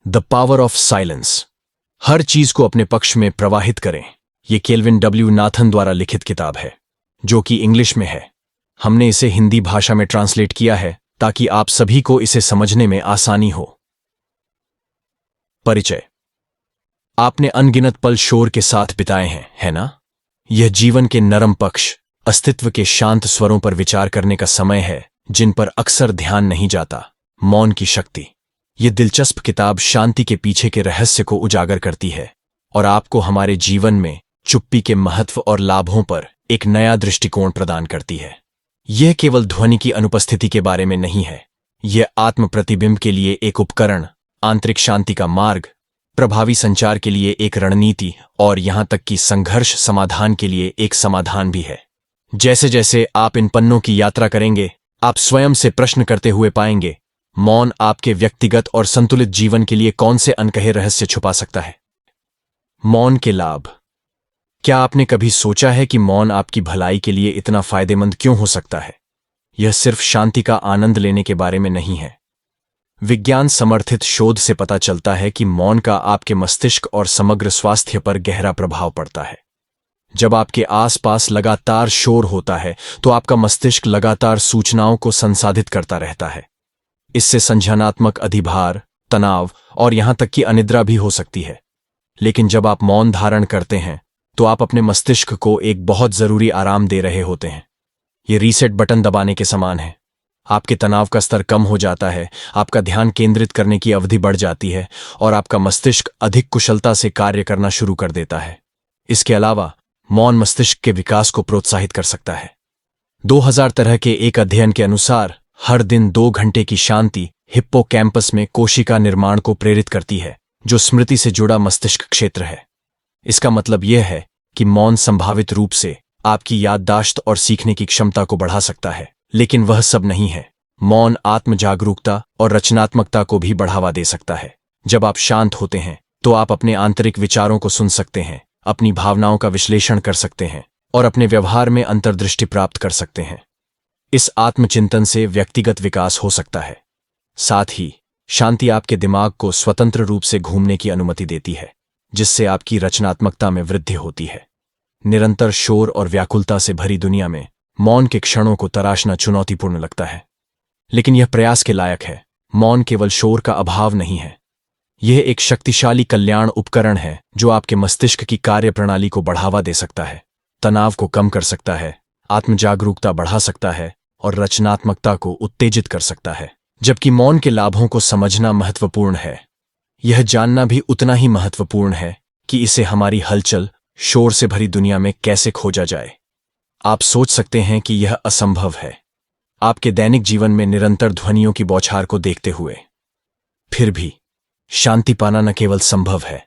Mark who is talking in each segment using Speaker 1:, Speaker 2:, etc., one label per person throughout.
Speaker 1: The power of silence. हर चीज को अपने पक्ष में प्रवाहित करें। ये केल्विन डब्ल्यू नाथन द्वारा लिखित किताब है, जो कि इंग्लिश में है। हमने इसे हिंदी भाषा में ट्रांसलेट किया है ताकि आप सभी को इसे समझने में आसानी हो। परिचय। आपने अनगिनत पल शोर के साथ बिताए हैं, है ना? यह जीवन के नरम पक्ष, अस्तित्व के शांत स्वरों पर विचार करने का समय है, जिन पर अक्सर ध्यान नहीं जाता। मौन की शक्ति। यह दिलचस्प किताब शांति के पीछे के रहस्य को उजागर करती है और आपको हमारे जीवन में चुप्पी के महत्व और लाभों पर एक नया दृष्टिकोण प्रदान करती है। यह केवल ध्वनि की अनुपस्थिति के बारे में नहीं है। यह आत्म प्रतिबिंब के लिए एक उपकरण, आंतरिक शांति का मार्ग, प्रभावी संचार के लिए एक रणनीति और यहां तक कि संघर्ष समाधान के लिए एक समाधान भी है। जैसे जैसे आप इन पन्नों की यात्रा करेंगे, आप स्वयं से प्रश्न करते हुए पाएंगे, मौन आपके व्यक्तिगत और संतुलित जीवन के लिए कौन से अनकहे रहस्य छुपा सकता है? मौन के लाभ। क्या आपने कभी सोचा है कि मौन आपकी भलाई के लिए इतना फायदेमंद क्यों हो सकता है? यह सिर्फ शांति का आनंद लेने के बारे में नहीं है। विज्ञान समर्थित शोध से पता चलता है कि मौन का आपके मस्तिष्क और समग्र स्वास्थ्य पर गहरा प्रभाव पड़ता है। जब आपके आसपास लगातार शोर होता है तो आपका मस्तिष्क लगातार सूचनाओं को संसाधित करता रहता है। इससे संज्ञानात्मक अधिभार, तनाव और यहां तक कि अनिद्रा भी हो सकती है। लेकिन जब आप मौन धारण करते हैं तो आप अपने मस्तिष्क को एक बहुत जरूरी आराम दे रहे होते हैं। ये रीसेट बटन दबाने के समान है। आपके तनाव का स्तर कम हो जाता है, आपका ध्यान केंद्रित करने की अवधि बढ़ जाती है और आपका मस्तिष्क अधिक कुशलता से कार्य करना शुरू कर देता है। इसके अलावा मौन मस्तिष्क के विकास को प्रोत्साहित कर सकता है। 2000 तरह के एक अध्ययन के अनुसार हर दिन 2 घंटे की शांति हिप्पोकैम्पस में कोशिका निर्माण को प्रेरित करती है, जो स्मृति से जुड़ा मस्तिष्क क्षेत्र है। इसका मतलब यह है कि मौन संभावित रूप से आपकी याददाश्त और सीखने की क्षमता को बढ़ा सकता है, लेकिन वह सब नहीं है। मौन आत्म जागरूकता और रचनात्मकता को भी बढ़ावा दे सकता है। जब आप शांत होते हैं तो आप अपने आंतरिक विचारों को सुन सकते हैं, अपनी भावनाओं का विश्लेषण कर सकते हैं और अपने व्यवहार में अंतर्दृष्टि प्राप्त कर सकते हैं। इस आत्मचिंतन से व्यक्तिगत विकास हो सकता है। साथ ही शांति आपके दिमाग को स्वतंत्र रूप से घूमने की अनुमति देती है, जिससे आपकी रचनात्मकता में वृद्धि होती है। निरंतर शोर और व्याकुलता से भरी दुनिया में मौन के क्षणों को तराशना चुनौतीपूर्ण लगता है, लेकिन यह प्रयास के लायक है। मौन केवल शोर का अभाव नहीं है, यह एक शक्तिशाली कल्याण उपकरण है जो आपके मस्तिष्क की कार्यप्रणाली को बढ़ावा दे सकता है, तनाव को कम कर सकता है, आत्मजागरूकता बढ़ा सकता है और रचनात्मकता को उत्तेजित कर सकता है। जबकि मौन के लाभों को समझना महत्वपूर्ण है, यह जानना भी उतना ही महत्वपूर्ण है कि इसे हमारी हलचल, शोर से भरी दुनिया में कैसे खोजा जाए। आप सोच सकते हैं कि यह असंभव है, आपके दैनिक जीवन में निरंतर ध्वनियों की बौछार को देखते हुए। फिर भी शांति पाना न केवल संभव है,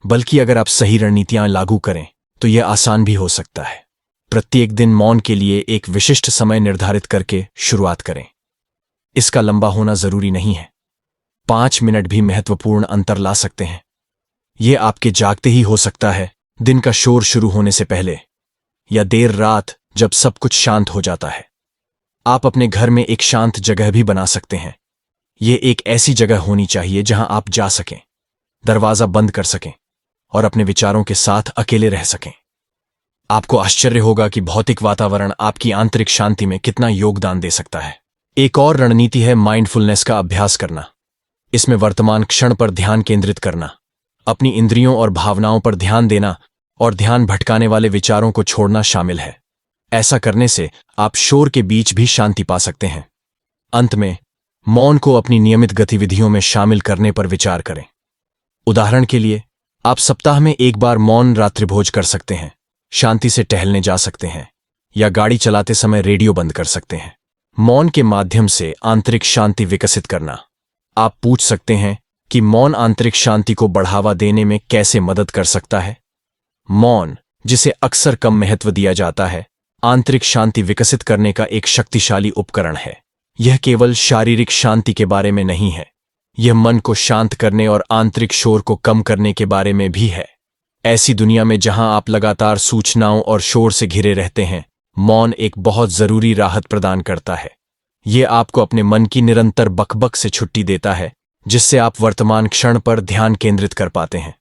Speaker 1: बल्कि अगर आप सही रणनीतियां लागू करें तो यह आसान भी हो सकता है। प्रत्येक दिन मौन के लिए एक विशिष्ट समय निर्धारित करके शुरुआत करें। इसका लंबा होना जरूरी नहीं है, 5 मिनट भी महत्वपूर्ण अंतर ला सकते हैं। यह आपके जागते ही हो सकता है, दिन का शोर शुरू होने से पहले, या देर रात जब सब कुछ शांत हो जाता है। आप अपने घर में एक शांत जगह भी बना सकते हैं। यह एक ऐसी जगह होनी चाहिए जहां आप जा सकें, दरवाजा बंद कर सकें और अपने विचारों के साथ अकेले रह सकें। आपको आश्चर्य होगा कि भौतिक वातावरण आपकी आंतरिक शांति में कितना योगदान दे सकता है। एक और रणनीति है माइंडफुलनेस का अभ्यास करना। इसमें वर्तमान क्षण पर ध्यान केंद्रित करना, अपनी इंद्रियों और भावनाओं पर ध्यान देना और ध्यान भटकाने वाले विचारों को छोड़ना शामिल है। ऐसा करने से आप शोर के बीच भी शांति पा सकते हैं। अंत में, मौन को अपनी नियमित गतिविधियों में शामिल करने पर विचार करें। उदाहरण के लिए, आप सप्ताह में एक बार मौन रात्रिभोज कर सकते हैं, शांति से टहलने जा सकते हैं या गाड़ी चलाते समय रेडियो बंद कर सकते हैं। मौन के माध्यम से आंतरिक शांति विकसित करना। आप पूछ सकते हैं कि मौन आंतरिक शांति को बढ़ावा देने में कैसे मदद कर सकता है? मौन, जिसे अक्सर कम महत्व दिया जाता है, आंतरिक शांति विकसित करने का एक शक्तिशाली उपकरण है। यह केवल शारीरिक शांति के बारे में नहीं है, यह मन को शांत करने और आंतरिक शोर को कम करने के बारे में भी है। ऐसी दुनिया में जहां आप लगातार सूचनाओं और शोर से घिरे रहते हैं, मौन एक बहुत जरूरी राहत प्रदान करता है। यह आपको अपने मन की निरंतर बकबक से छुट्टी देता है जिससे आप वर्तमान क्षण पर ध्यान केंद्रित कर पाते हैं।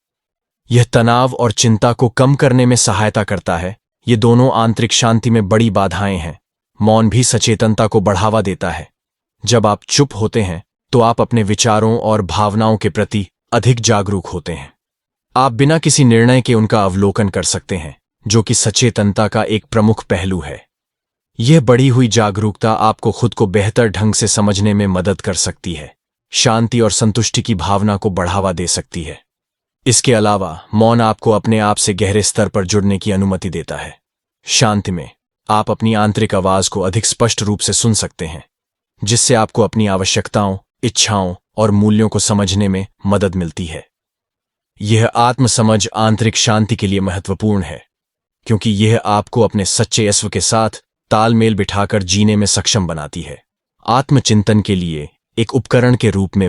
Speaker 1: यह तनाव और चिंता को कम करने में सहायता करता है। ये दोनों आंतरिक शांति में बड़ी बाधाएं हैं। मौन भी सचेतनता को बढ़ावा देता है। जब आप चुप होते हैं तो आप अपने विचारों और भावनाओं के प्रति अधिक जागरूक होते हैं। आप बिना किसी निर्णय के उनका अवलोकन कर सकते हैं, जो कि सचेतनता का एक प्रमुख पहलू है। यह बढ़ी हुई जागरूकता आपको खुद को बेहतर ढंग से समझने में मदद कर सकती है, शांति और संतुष्टि की भावना को बढ़ावा दे सकती है। इसके अलावा मौन आपको अपने आप से गहरे स्तर पर जुड़ने की अनुमति देता है। शांति में आप अपनी आंतरिक आवाज को अधिक स्पष्ट रूप से सुन सकते हैं, जिससे आपको अपनी आवश्यकताओं, इच्छाओं और मूल्यों को समझने में मदद मिलती है। यह आत्मसमझ आंतरिक शांति के लिए महत्वपूर्ण है, क्योंकि यह आपको अपने सच्चे अस्व के साथ तालमेल बिठाकर जीने में सक्षम बनाती है। आत्मचिंतन के लिए एक उपकरण के रूप में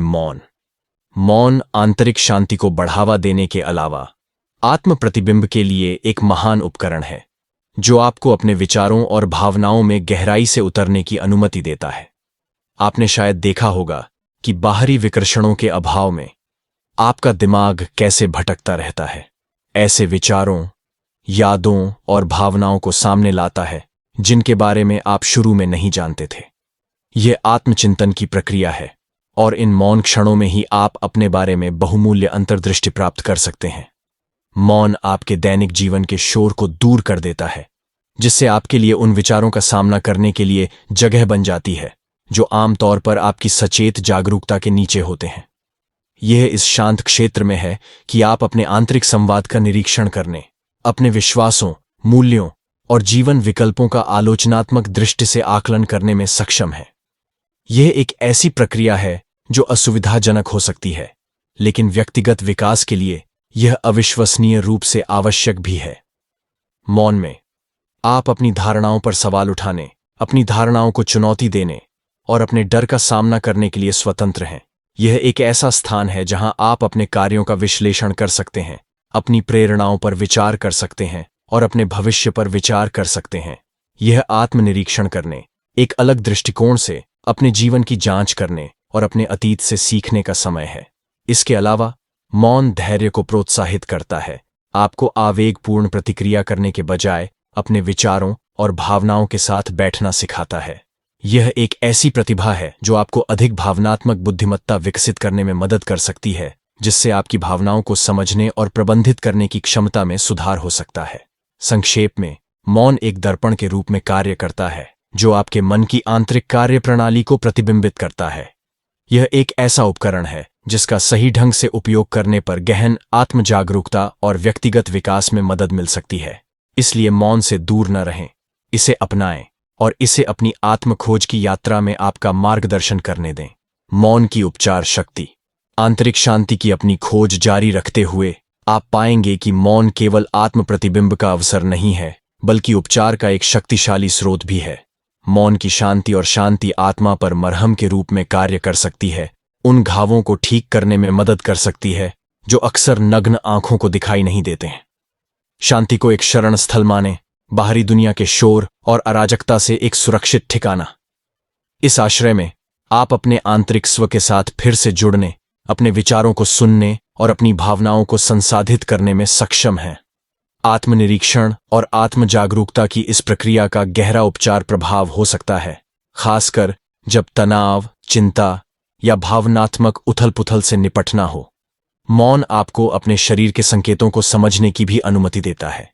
Speaker 1: मौन आंतरिक शांति को बढ़ावा देने के अलावा आत्म प्रतिबिंब के लिए एक महान उपकरण है, जो आपको अपने विचारों और भावनाओं में गहराई से उतरने की अनुमति देता है। आपने शायद देखा होगा कि बाहरी विकर्षणों के अभाव में आपका दिमाग कैसे भटकता रहता है, ऐसे विचारों, यादों और भावनाओं को सामने लाता है जिनके बारे में आप शुरू में नहीं जानते थे। यह आत्मचिंतन की प्रक्रिया है, और इन मौन क्षणों में ही आप अपने बारे में बहुमूल्य अंतर्दृष्टि प्राप्त कर सकते हैं। मौन आपके दैनिक जीवन के शोर को दूर कर देता है, जिससे आपके लिए उन विचारों का सामना करने के लिए जगह बन जाती है जो आमतौर पर आपकी सचेत जागरूकता के नीचे होते हैं। यह इस शांत क्षेत्र में है कि आप अपने आंतरिक संवाद का निरीक्षण करने, अपने विश्वासों, मूल्यों और जीवन विकल्पों का आलोचनात्मक दृष्टि से आकलन करने में सक्षम हैं। यह एक ऐसी प्रक्रिया है जो असुविधाजनक हो सकती है, लेकिन व्यक्तिगत विकास के लिए यह अविश्वसनीय रूप से आवश्यक भी है। मौन में आप अपनी धारणाओं पर सवाल उठाने, अपनी धारणाओं को चुनौती देने और अपने डर का सामना करने के लिए स्वतंत्र हैं। यह एक ऐसा स्थान है जहां आप अपने कार्यों का विश्लेषण कर सकते हैं, अपनी प्रेरणाओं पर विचार कर सकते हैं और अपने भविष्य पर विचार कर सकते हैं। यह आत्मनिरीक्षण करने, एक अलग दृष्टिकोण से अपने जीवन की जांच करने और अपने अतीत से सीखने का समय है। इसके अलावा मौन धैर्य को प्रोत्साहित करता है, आपको आवेगपूर्ण प्रतिक्रिया करने के बजाय अपने विचारों और भावनाओं के साथ बैठना सिखाता है। यह एक ऐसी प्रतिभा है जो आपको अधिक भावनात्मक बुद्धिमत्ता विकसित करने में मदद कर सकती है, जिससे आपकी भावनाओं को समझने और प्रबंधित करने की क्षमता में सुधार हो सकता है। संक्षेप में, मौन एक दर्पण के रूप में कार्य करता है जो आपके मन की आंतरिक कार्यप्रणाली को प्रतिबिंबित करता है। यह एक ऐसा उपकरण है जिसका सही ढंग से उपयोग करने पर गहन आत्मजागरूकता और व्यक्तिगत विकास में मदद मिल सकती है। इसलिए मौन से दूर न रहें, इसे अपनाएं और इसे अपनी आत्मखोज की यात्रा में आपका मार्गदर्शन करने दें। मौन की उपचार शक्ति। आंतरिक शांति की अपनी खोज जारी रखते हुए आप पाएंगे कि मौन केवल आत्म प्रतिबिंब का अवसर नहीं है, बल्कि उपचार का एक शक्तिशाली स्रोत भी है। मौन की शांति और शांति आत्मा पर मरहम के रूप में कार्य कर सकती है, उन घावों को ठीक करने में मदद कर सकती है जो अक्सर नग्न आंखों को दिखाई नहीं देते हैं। शांति को एक शरण स्थल माने, बाहरी दुनिया के शोर और अराजकता से एक सुरक्षित ठिकाना। इस आश्रय में आप अपने आंतरिक स्व के साथ फिर से जुड़ने, अपने विचारों को सुनने और अपनी भावनाओं को संसाधित करने में सक्षम हैं। आत्मनिरीक्षण और आत्मजागरूकता की इस प्रक्रिया का गहरा उपचार प्रभाव हो सकता है, खासकर जब तनाव, चिंता या भावनात्मक उथल-पुथल से निपटना हो। मौन आपको अपने शरीर के संकेतों को समझने की भी अनुमति देता है।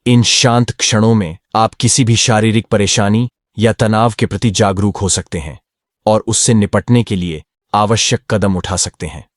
Speaker 1: इन शांत क्षणों में आप किसी भी शारीरिक परेशानी या तनाव के प्रति जागरूक हो सकते हैं और उससे निपटने के लिए आवश्यक कदम उठा सकते हैं।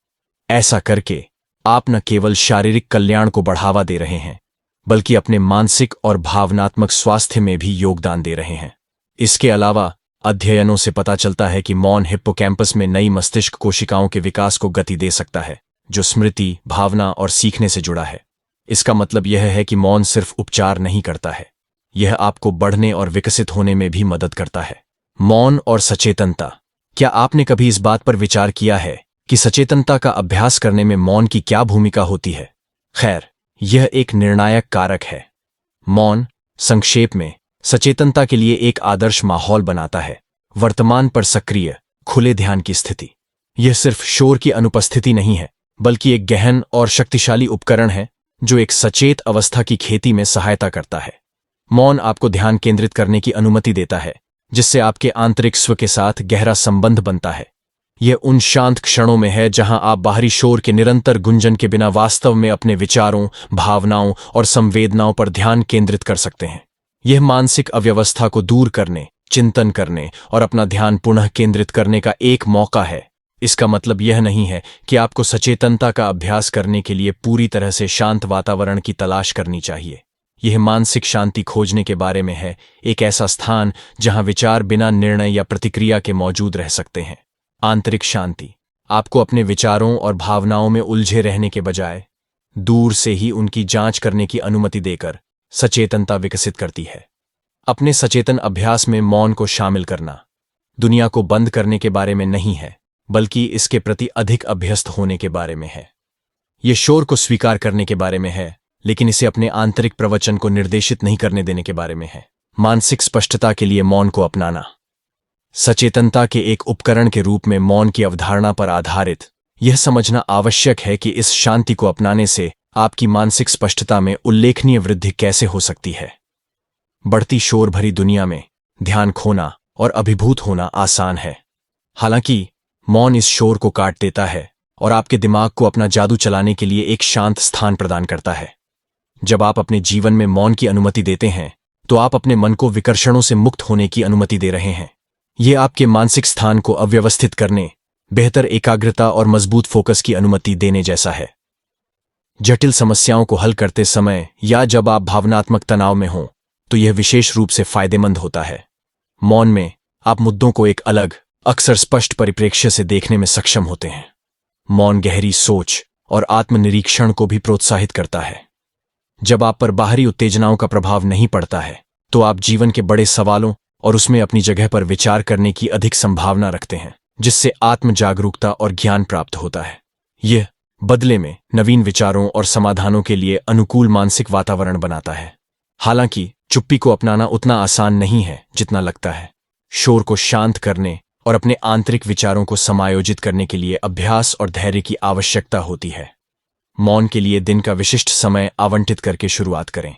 Speaker 1: ऐसा करके आप न केवल शारीरिक कल्याण को बढ़ावा दे रहे हैं, बल्कि अपने मानसिक और भावनात्मक स्वास्थ्य में भी योगदान दे रहे हैं। इसके अलावा अध्ययनों से पता चलता है कि मौन हिप्पोकैम्पस में नई मस्तिष्क कोशिकाओं के विकास को गति दे सकता है, जो स्मृति, भावना और सीखने से जुड़ा है। इसका मतलब यह है कि मौन सिर्फ उपचार नहीं करता है, यह आपको बढ़ने और विकसित होने में भी मदद करता है। मौन और सचेतनता। क्या आपने कभी इस बात पर विचार किया है कि सचेतनता का अभ्यास करने में मौन की क्या भूमिका होती है? खैर, यह एक निर्णायक कारक है। मौन, संक्षेप में, सचेतनता के लिए एक आदर्श माहौल बनाता है, वर्तमान पर सक्रिय, खुले ध्यान की स्थिति। यह सिर्फ शोर की अनुपस्थिति नहीं है, बल्कि एक गहन और शक्तिशाली उपकरण है जो एक सचेत अवस्था की खेती में सहायता करता है। मौन आपको ध्यान केंद्रित करने की अनुमति देता है, जिससे आपके आंतरिक स्व के साथ गहरा संबंध बनता है। यह उन शांत क्षणों में है जहां आप बाहरी शोर के निरंतर गुंजन के बिना वास्तव में अपने विचारों, भावनाओं और संवेदनाओं पर ध्यान केंद्रित कर सकते हैं। यह मानसिक अव्यवस्था को दूर करने, चिंतन करने और अपना ध्यान पुनः केंद्रित करने का एक मौका है। इसका मतलब यह नहीं है कि आपको सचेतनता का अभ्यास करने के लिए पूरी तरह से शांत वातावरण की तलाश करनी चाहिए। यह मानसिक शांति खोजने के बारे में है, एक ऐसा स्थान जहां विचार बिना निर्णय या प्रतिक्रिया के मौजूद रह सकते हैं। आंतरिक शांति आपको अपने विचारों और भावनाओं में उलझे रहने के बजाय दूर से ही उनकी जांच करने की अनुमति देकर सचेतनता विकसित करती है। अपने सचेतन अभ्यास में मौन को शामिल करना दुनिया को बंद करने के बारे में नहीं है, बल्कि इसके प्रति अधिक अभ्यस्त होने के बारे में है। यह शोर को स्वीकार करने के बारे में है, लेकिन इसे अपने आंतरिक प्रवचन को निर्देशित नहीं करने देने के बारे में है। मानसिक स्पष्टता के लिए मौन को अपनाना सचेतनता के एक उपकरण के रूप में मौन की अवधारणा पर आधारित यह समझना आवश्यक है कि इस शांति को अपनाने से आपकी मानसिक स्पष्टता में उल्लेखनीय वृद्धि कैसे हो सकती है। बढ़ती शोर भरी दुनिया में ध्यान खोना और अभिभूत होना आसान है। हालांकि मौन इस शोर को काट देता है और आपके दिमाग को अपना जादू चलाने के लिए एक शांत स्थान प्रदान करता है। जब आप अपने जीवन में मौन की अनुमति देते हैं, तो आप अपने मन को विकर्षणों से मुक्त होने की अनुमति दे रहे हैं। यह आपके मानसिक स्थान को अव्यवस्थित करने, बेहतर एकाग्रता और मजबूत फोकस की अनुमति देने जैसा है। जटिल समस्याओं को हल करते समय या जब आप भावनात्मक तनाव में हों, तो यह विशेष रूप से फायदेमंद होता है। मौन में आप मुद्दों को एक अलग, अक्सर स्पष्ट परिप्रेक्ष्य से देखने में सक्षम होते हैं। मौन गहरी सोच और आत्मनिरीक्षण को भी प्रोत्साहित करता है। जब आप पर बाहरी उत्तेजनाओं का प्रभाव नहीं पड़ता है, तो आप जीवन के बड़े सवालों और उसमें अपनी जगह पर विचार करने की अधिक संभावना रखते हैं, जिससे आत्म जागरूकता और ज्ञान प्राप्त होता है। यह बदले में नवीन विचारों और समाधानों के लिए अनुकूल मानसिक वातावरण बनाता है। हालांकि चुप्पी को अपनाना उतना आसान नहीं है जितना लगता है। शोर को शांत करने और अपने आंतरिक विचारों को समायोजित करने के लिए अभ्यास और धैर्य की आवश्यकता होती है। मौन के लिए दिन का विशिष्ट समय आवंटित करके शुरुआत करें।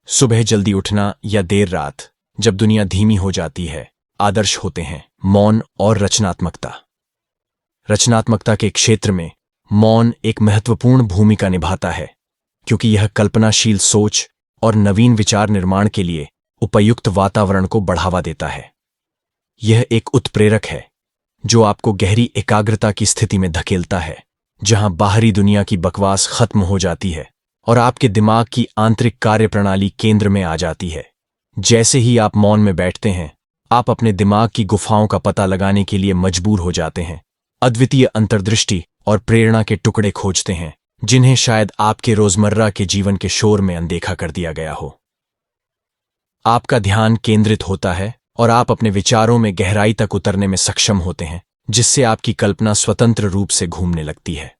Speaker 1: सुबह जल्दी उठना या देर रात, जब दुनिया धीमी हो जाती है, आदर्श होते हैं। मौन और रचनात्मकता। रचनात्मकता के क्षेत्र में मौन एक महत्वपूर्ण भूमिका निभाता है, क्योंकि यह कल्पनाशील सोच और नवीन विचार निर्माण के लिए उपयुक्त वातावरण को बढ़ावा देता है। यह एक उत्प्रेरक है जो आपको गहरी एकाग्रता की स्थिति में धकेलता है, जहां बाहरी दुनिया की बकवास खत्म हो जाती है और आपके दिमाग की आंतरिक कार्यप्रणाली केंद्र में आ जाती है। जैसे ही आप मौन में बैठते हैं, आप अपने दिमाग की गुफाओं का पता लगाने के लिए मजबूर हो जाते हैं। अद्वितीय अंतर्दृष्टि और प्रेरणा के टुकड़े खोजते हैं, जिन्हें शायद आपके रोजमर्रा के जीवन के शोर में अनदेखा कर दिया गया हो। आपका ध्यान केंद्रित होता है और आप अपने विचारों में गहराई तक उतरने में सक्षम होते हैं, जिससे आपकी कल्पना स्वतंत्र रूप से घूमने लगती है।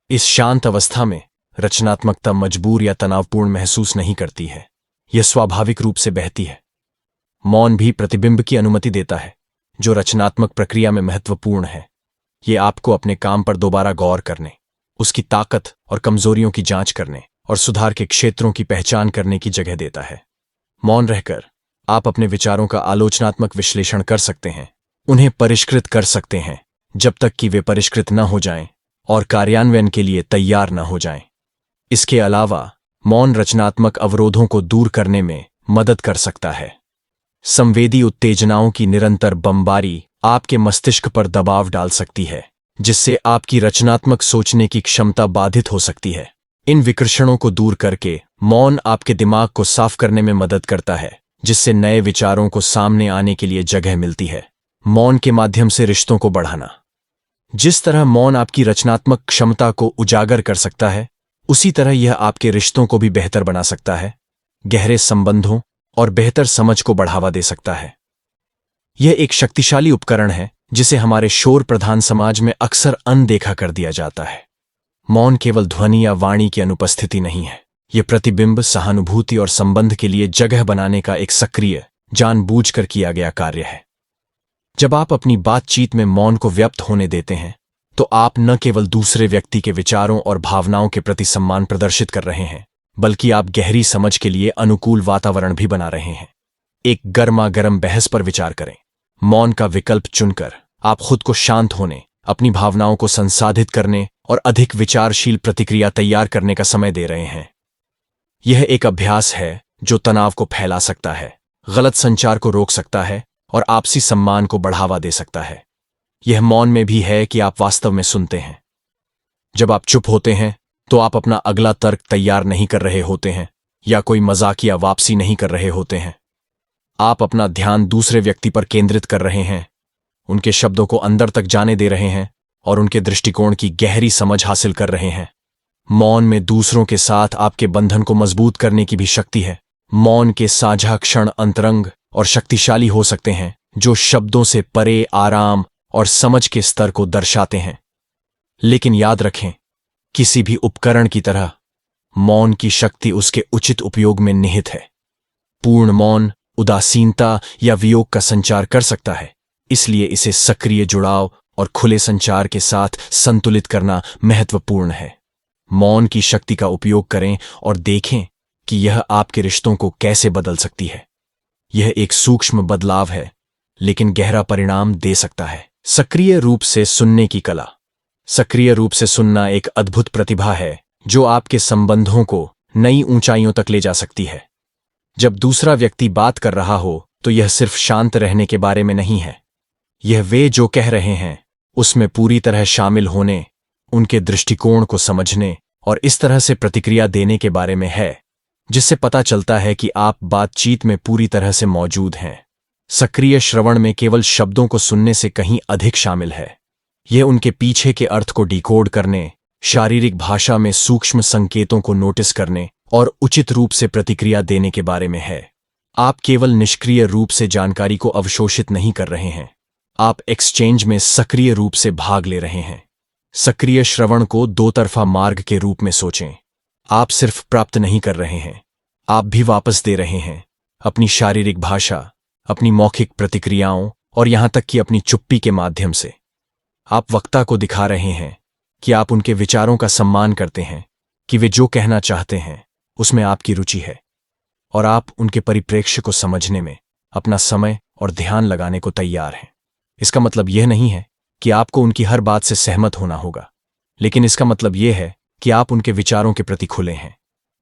Speaker 1: इस शांत अवस्था में रचनात्मकता मजबूर या तनावपूर्ण महसूस नहीं करती है, यह स्वाभाविक रूप से बहती है। मौन भी प्रतिबिंब की अनुमति देता है, जो रचनात्मक प्रक्रिया में महत्वपूर्ण है। यह आपको अपने काम पर दोबारा गौर करने, उसकी ताकत और कमजोरियों की जांच करने और सुधार के क्षेत्रों की पहचान करने की जगह देता है। मौन रहकर आप अपने विचारों का आलोचनात्मक विश्लेषण कर सकते हैं, उन्हें परिष्कृत कर सकते हैं जब तक कि वे परिष्कृत न हो जाएं और कार्यान्वयन के लिए तैयार न हो जाएं। इसके अलावा मौन रचनात्मक अवरोधों को दूर करने में मदद कर सकता है। संवेदी उत्तेजनाओं की निरंतर बमबारी आपके मस्तिष्क पर दबाव डाल सकती है, जिससे आपकी रचनात्मक सोचने की क्षमता बाधित हो सकती है। इन विकर्षणों को दूर करके मौन आपके दिमाग को साफ करने में मदद करता है, जिससे नए विचारों को सामने आने के लिए जगह मिलती है। मौन के माध्यम से रिश्तों को बढ़ाना। जिस तरह मौन आपकी रचनात्मक क्षमता को उजागर कर सकता है, उसी तरह यह आपके रिश्तों को भी बेहतर बना सकता है, गहरे संबंधों और बेहतर समझ को बढ़ावा दे सकता है। यह एक शक्तिशाली उपकरण है जिसे हमारे शोर प्रधान समाज में अक्सर अनदेखा कर दिया जाता है। मौन केवल ध्वनि या वाणी की अनुपस्थिति नहीं है, यह प्रतिबिंब, सहानुभूति और संबंध के लिए जगह बनाने का एक सक्रिय, जानबूझकर किया गया कार्य है। जब आप अपनी बातचीत में मौन को व्याप्त होने देते हैं, तो आप न केवल दूसरे व्यक्ति के विचारों और भावनाओं के प्रति सम्मान प्रदर्शित कर रहे हैं, बल्कि आप गहरी समझ के लिए अनुकूल वातावरण भी बना रहे हैं। एक गर्मा गर्म बहस पर विचार करें। मौन का विकल्प चुनकर आप खुद को शांत होने, अपनी भावनाओं को संसाधित करने और अधिक विचारशील प्रतिक्रिया तैयार करने का समय दे रहे हैं। यह एक अभ्यास है जो तनाव को फैला सकता है, गलत संचार को रोक सकता है और आपसी सम्मान को बढ़ावा दे सकता है। यह मौन में भी है कि आप वास्तव में सुनते हैं। जब आप चुप होते हैं तो आप अपना अगला तर्क तैयार नहीं कर रहे होते हैं या कोई मजाकिया वापसी नहीं कर रहे होते हैं। आप अपना ध्यान दूसरे व्यक्ति पर केंद्रित कर रहे हैं, उनके शब्दों को अंदर तक जाने दे रहे हैं और उनके दृष्टिकोण की गहरी समझ हासिल कर रहे हैं। मौन में दूसरों के साथ आपके बंधन को मजबूत करने की भी शक्ति है। मौन के साझा क्षण अंतरंग और शक्तिशाली हो सकते हैं, जो शब्दों से परे आराम और समझ के स्तर को दर्शाते हैं। लेकिन याद रखें, किसी भी उपकरण की तरह मौन की शक्ति उसके उचित उपयोग में निहित है। पूर्ण मौन उदासीनता या वियोग का संचार कर सकता है, इसलिए इसे सक्रिय जुड़ाव और खुले संचार के साथ संतुलित करना महत्वपूर्ण है। मौन की शक्ति का उपयोग करें और देखें कि यह आपके रिश्तों को कैसे बदल सकती है। यह एक सूक्ष्म बदलाव है, लेकिन गहरा परिणाम दे सकता है। सक्रिय रूप से सुनने की कला। सक्रिय रूप से सुनना एक अद्भुत प्रतिभा है जो आपके संबंधों को नई ऊंचाइयों तक ले जा सकती है। जब दूसरा व्यक्ति बात कर रहा हो तो यह सिर्फ शांत रहने के बारे में नहीं है। यह वे जो कह रहे हैं उसमें पूरी तरह शामिल होने, उनके दृष्टिकोण को समझने और इस तरह से प्रतिक्रिया देने के बारे में है, जिससे पता चलता है कि आप बातचीत में पूरी तरह से मौजूद हैं। सक्रिय श्रवण में केवल शब्दों को सुनने से कहीं अधिक शामिल है। यह उनके पीछे के अर्थ को डिकोड करने, शारीरिक भाषा में सूक्ष्म संकेतों को नोटिस करने और उचित रूप से प्रतिक्रिया देने के बारे में है। आप केवल निष्क्रिय रूप से जानकारी को अवशोषित नहीं कर रहे हैं, आप एक्सचेंज में सक्रिय रूप से भाग ले रहे हैं। सक्रिय श्रवण को दो तरफा मार्ग के रूप में सोचें। आप सिर्फ प्राप्त नहीं कर रहे हैं, आप भी वापस दे रहे हैं। अपनी शारीरिक भाषा, अपनी मौखिक प्रतिक्रियाओं और यहां तक कि अपनी चुप्पी के माध्यम से आप वक्ता को दिखा रहे हैं कि आप उनके विचारों का सम्मान करते हैं, कि वे जो कहना चाहते हैं उसमें आपकी रुचि है और आप उनके परिप्रेक्ष्य को समझने में अपना समय और ध्यान लगाने को तैयार हैं। इसका मतलब यह नहीं है कि आपको उनकी हर बात से सहमत होना होगा, लेकिन इसका मतलब यह है कि आप उनके विचारों के प्रति खुले हैं,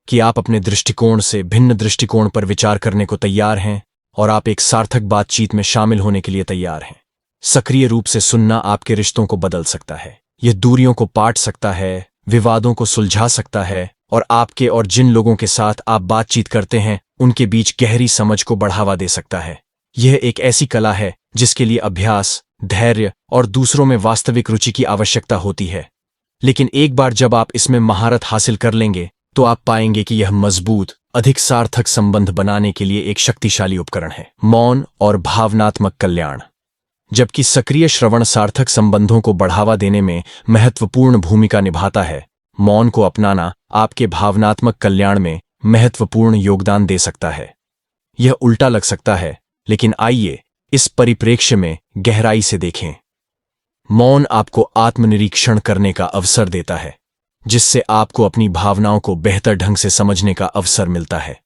Speaker 1: कि आप अपने दृष्टिकोण से भिन्न दृष्टिकोण पर विचार करने को तैयार हैं और आप एक सार्थक बातचीत में शामिल होने के लिए तैयार हैं। सक्रिय रूप से सुनना आपके रिश्तों को बदल सकता है। यह दूरियों को पाट सकता है, विवादों को सुलझा सकता है और आपके और जिन लोगों के साथ आप बातचीत करते हैं उनके बीच गहरी समझ को बढ़ावा दे सकता है। यह एक ऐसी कला है जिसके लिए अभ्यास, धैर्य और दूसरों में वास्तविक रुचि की आवश्यकता होती है। लेकिन एक बार जब आप इसमें महारत हासिल कर लेंगे तो आप पाएंगे कि यह मजबूत, अधिक सार्थक संबंध बनाने के लिए एक शक्तिशाली उपकरण है। मौन और भावनात्मक कल्याण। जबकि सक्रिय श्रवण सार्थक संबंधों को बढ़ावा देने में महत्वपूर्ण भूमिका निभाता है, मौन को अपनाना आपके भावनात्मक कल्याण में महत्वपूर्ण योगदान दे सकता है। यह उल्टा लग सकता है, लेकिन आइए इस परिप्रेक्ष्य में गहराई से देखें। मौन आपको आत्मनिरीक्षण करने का अवसर देता है, जिससे आपको अपनी भावनाओं को बेहतर ढंग से समझने का अवसर मिलता है।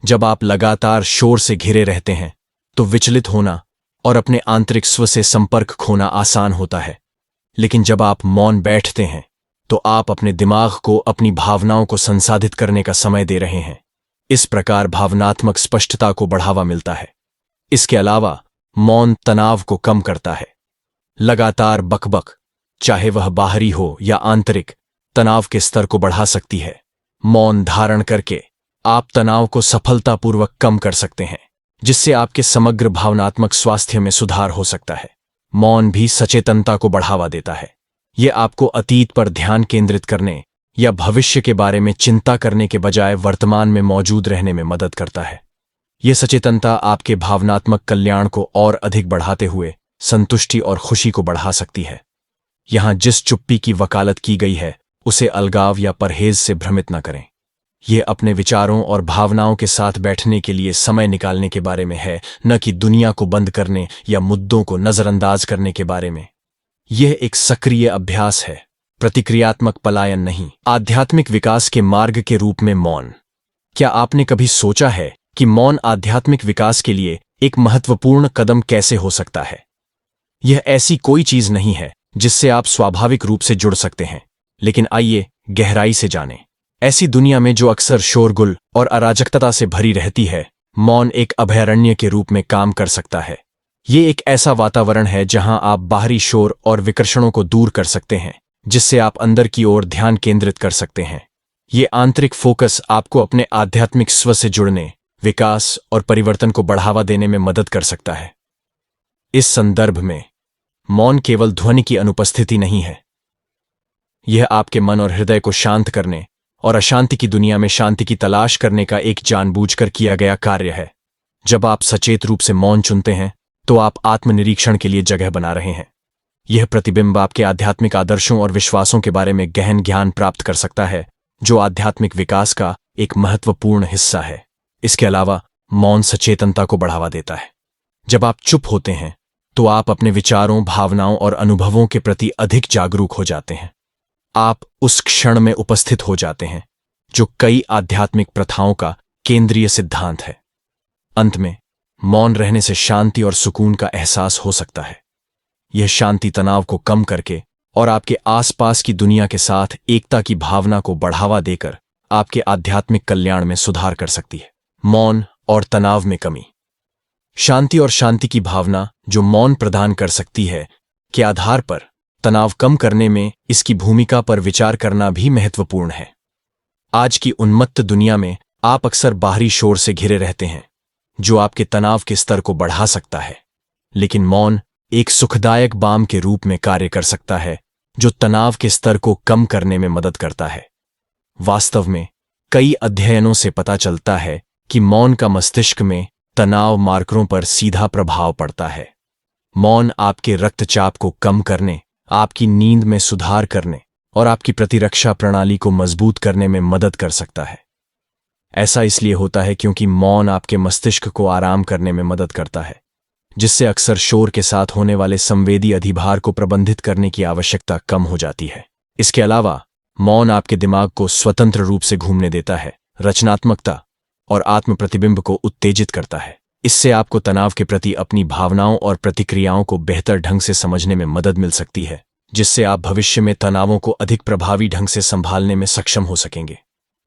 Speaker 1: जब आप लगातार शोर से घिरे रहते हैं तो विचलित होना और अपने आंतरिक स्व से संपर्क खोना आसान होता है, लेकिन जब आप मौन बैठते हैं तो आप अपने दिमाग को अपनी भावनाओं को संसाधित करने का समय दे रहे हैं। इस प्रकार भावनात्मक स्पष्टता को बढ़ावा मिलता है। इसके अलावा मौन तनाव को कम करता है। लगातार बकबक, चाहे वह बाहरी हो या आंतरिक, तनाव के स्तर को बढ़ा सकती है। मौन धारण करके आप तनाव को सफलतापूर्वक कम कर सकते हैं, जिससे आपके समग्र भावनात्मक स्वास्थ्य में सुधार हो सकता है। मौन भी सचेतनता को बढ़ावा देता है। यह आपको अतीत पर ध्यान केंद्रित करने या भविष्य के बारे में चिंता करने के बजाय वर्तमान में मौजूद रहने में मदद करता है। यह सचेतनता आपके भावनात्मक कल्याण को और अधिक बढ़ाते हुए संतुष्टि और खुशी को बढ़ा सकती है। यहां जिस चुप्पी की वकालत की गई है उसे अलगाव या परहेज से भ्रमित न करें। यह अपने विचारों और भावनाओं के साथ बैठने के लिए समय निकालने के बारे में है, न कि दुनिया को बंद करने या मुद्दों को नजरअंदाज करने के बारे में। यह एक सक्रिय अभ्यास है, प्रतिक्रियात्मक पलायन नहीं। आध्यात्मिक विकास के मार्ग के रूप में मौन। क्या आपने कभी सोचा है कि मौन आध्यात्मिक विकास के लिए एक महत्वपूर्ण कदम कैसे हो सकता है? यह ऐसी कोई चीज नहीं है जिससे आप स्वाभाविक रूप से जुड़ सकते हैं, लेकिन आइए गहराई से जानें। ऐसी दुनिया में जो अक्सर शोरगुल और अराजकता से भरी रहती है, मौन एक अभयारण्य के रूप में काम कर सकता है। ये एक ऐसा वातावरण है जहां आप बाहरी शोर और विकर्षणों को दूर कर सकते हैं, जिससे आप अंदर की ओर ध्यान केंद्रित कर सकते हैं। ये आंतरिक फोकस आपको अपने आध्यात्मिक स्व से जुड़ने, विकास और परिवर्तन को बढ़ावा देने में मदद कर सकता है। इस संदर्भ में मौन केवल ध्वनि की अनुपस्थिति नहीं है। यह आपके मन और हृदय को शांत करने और अशांति की दुनिया में शांति की तलाश करने का एक जानबूझकर किया गया कार्य है। जब आप सचेत रूप से मौन चुनते हैं, तो आप आत्मनिरीक्षण के लिए जगह बना रहे हैं। यह प्रतिबिंब आपके आध्यात्मिक आदर्शों और विश्वासों के बारे में गहन ज्ञान प्राप्त कर सकता है, जो आध्यात्मिक विकास का एक महत्वपूर्ण हिस्सा है। इसके अलावा मौन सचेतनता को बढ़ावा देता है। जब आप चुप होते हैं, तो आप अपने विचारों, भावनाओं और अनुभवों के प्रति अधिक जागरूक हो जाते हैं। आप उस क्षण में उपस्थित हो जाते हैं, जो कई आध्यात्मिक प्रथाओं का केंद्रीय सिद्धांत है। अंत में मौन रहने से शांति और सुकून का एहसास हो सकता है। यह शांति तनाव को कम करके और आपके आसपास की दुनिया के साथ एकता की भावना को बढ़ावा देकर आपके आध्यात्मिक कल्याण में सुधार कर सकती है। मौन और तनाव में कमी। शांति और शांति की भावना जो मौन प्रदान कर सकती है, के आधार पर तनाव कम करने में इसकी भूमिका पर विचार करना भी महत्वपूर्ण है। आज की उन्मत्त दुनिया में आप अक्सर बाहरी शोर से घिरे रहते हैं, जो आपके तनाव के स्तर को बढ़ा सकता है। लेकिन मौन एक सुखदायक बाम के रूप में कार्य कर सकता है, जो तनाव के स्तर को कम करने में मदद करता है। वास्तव में कई अध्ययनों से पता चलता है कि मौन का मस्तिष्क में तनाव मार्करों पर सीधा प्रभाव पड़ता है। मौन आपके रक्तचाप को कम करने, आपकी नींद में सुधार करने और आपकी प्रतिरक्षा प्रणाली को मजबूत करने में मदद कर सकता है। ऐसा इसलिए होता है क्योंकि मौन आपके मस्तिष्क को आराम करने में मदद करता है, जिससे अक्सर शोर के साथ होने वाले संवेदी अधिभार को प्रबंधित करने की आवश्यकता कम हो जाती है। इसके अलावा मौन आपके दिमाग को स्वतंत्र रूप से घूमने देता है, रचनात्मकता और आत्म प्रतिबिंब को उत्तेजित करता है। इससे आपको तनाव के प्रति अपनी भावनाओं और प्रतिक्रियाओं को बेहतर ढंग से समझने में मदद मिल सकती है, जिससे आप भविष्य में तनावों को अधिक प्रभावी ढंग से संभालने में सक्षम हो सकेंगे।